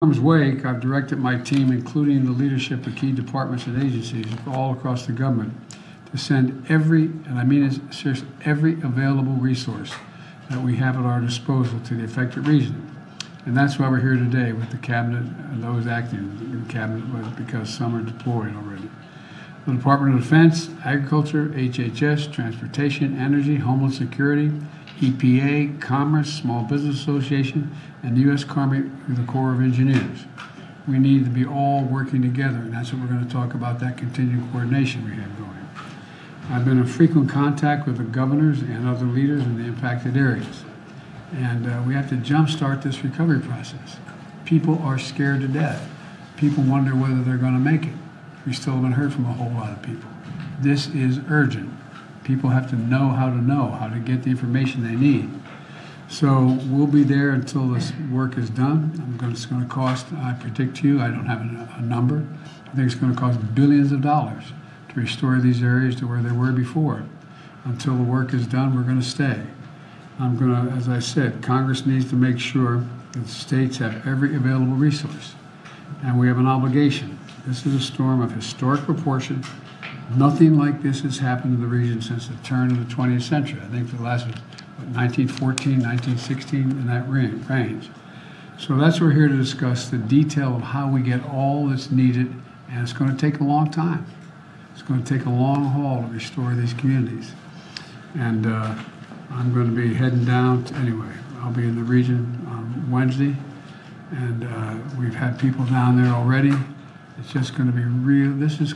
Harm's wake, I've directed my team, including the leadership of key departments and agencies all across the government, to send every, and I mean it seriously, every available resource that we have at our disposal to the affected region. And that's why we're here today with the cabinet and those acting in the cabinet, because some are deployed already. The Department of Defense, Agriculture, HHS, Transportation, Energy, Homeland Security, EPA, Commerce, Small Business Association, and the U.S. Army through the Corps of Engineers. We need to be all working together, and that's what we're going to talk about, that continued coordination we have going. I've been in frequent contact with the governors and other leaders in the impacted areas, and we have to jumpstart this recovery process. People are scared to death. People wonder whether they're going to make it. We still haven't heard from a whole lot of people. This is urgent. People have to know how to get the information they need. So we'll be there until this work is done. It's going to cost, I predict to you, I don't have a number, I think it's going to cost billions of dollars to restore these areas to where they were before. Until the work is done, we're going to stay. I'm going to, as I said, Congress needs to make sure that the states have every available resource. And we have an obligation. This is a storm of historic proportion. Nothing like this has happened in the region since the turn of the 20th century. I think the last was 1914, 1916, in that range. So that's what we're here to discuss, the detail of how we get all that's needed, and it's going to take a long time. It's going to take a long haul to restore these communities. And I'm going to be heading down anyway. I'll be in the region on Wednesday, and we've had people down there already. It's just going to be real. This is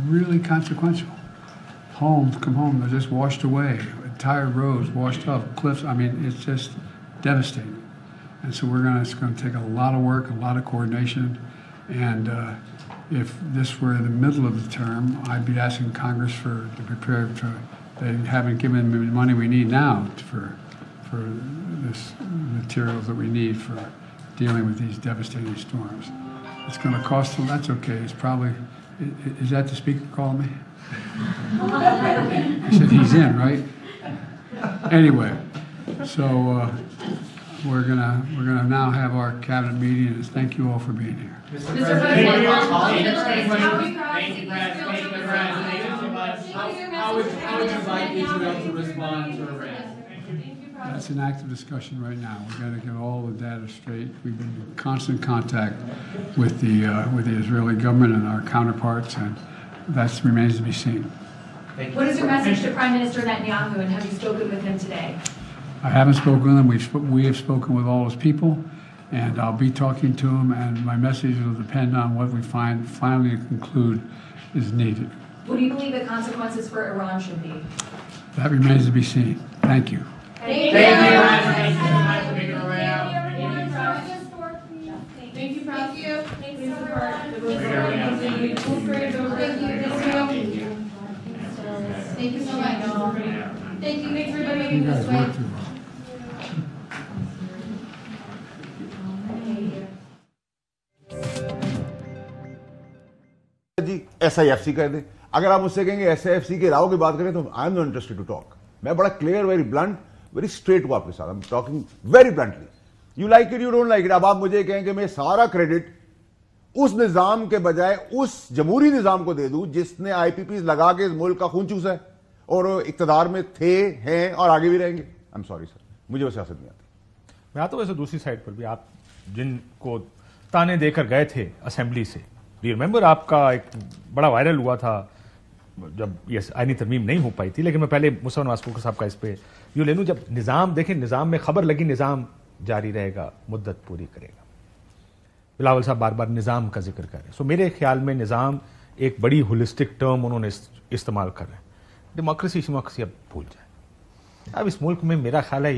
really consequential. Homes come home, they're just washed away. Entire roads washed up, cliffs. I mean, it's just devastating. And so it's going to take a lot of work, a lot of coordination. And if this were in the middle of the term, I'd be asking Congress to prepare for. They haven't given me the money we need now for this materials that we need for dealing with these devastating storms. It's going to cost them. That's okay. It's probably. Is that the speaker calling me? He said he's in, right? Anyway, so we're gonna now have our cabinet meeting, and thank you all for being here. Mr. President, how would you like Israel to respond to Iran? That's an active discussion right now. We've got to get all the data straight. We've been in constant contact with the Israeli government and our counterparts, and that remains to be seen. What is your message to Prime Minister Netanyahu, and have you spoken with him today? I haven't spoken with him. We have spoken with all his people, and I'll be talking to him, and my message will depend on what we finally conclude is needed. What do you believe the consequences for Iran should be? That remains to be seen. Thank you. Thank you. Thank you. Thank you, Thank you so much. Thank you. Thanks for making You this guys way. work too well. Ji SIFC कह दें। अगर आप मुझसे कहेंगे SIFC के राव की बात करें तो I am not interested to talk. मैं बड़ा clear, very blunt, very straight हूं आपके साथ। I am talking very bluntly. You like it, you don't like it. अब आप मुझे कहें कि मैं सारा क्रेडिट उस निजाम के बजाय उस जमहूरी निजाम को दे दूं जिसने IPPs लगा के इस मुल्क का खून चूसा है और इक्तदार में थे, हैं और आगे भी रहेंगे। आई एम सॉरी सर, मुझे वो सियासत नहीं आती। मैं आता हूं वैसे दूसरी साइड पर भी। आप जिनको ताने देकर गए थे असेंबली से, रिमेंबर आपका एक बड़ा वायरल हुआ था जब ये आईनी तरमीम नहीं हो पाई थी, लेकिन मैं पहले मुसफ़र नवाज़ साहब का इस पे यूँ ले लूँ। जब निज़ाम देखें, निज़ाम में खबर लगी निज़ाम जारी रहेगा, मुद्दत पूरी करेगा। बिलावल साहब बार बार निज़ाम का जिक्र कर रहे हैं। सो मेरे ख्याल में निज़ाम एक बड़ी होलिस्टिक टर्म उन्होंने इस्तेमाल कर रहे हैं। डेमोक्रेसी अब भूल जाए। अब इस मुल्क में मेरा ख्याल है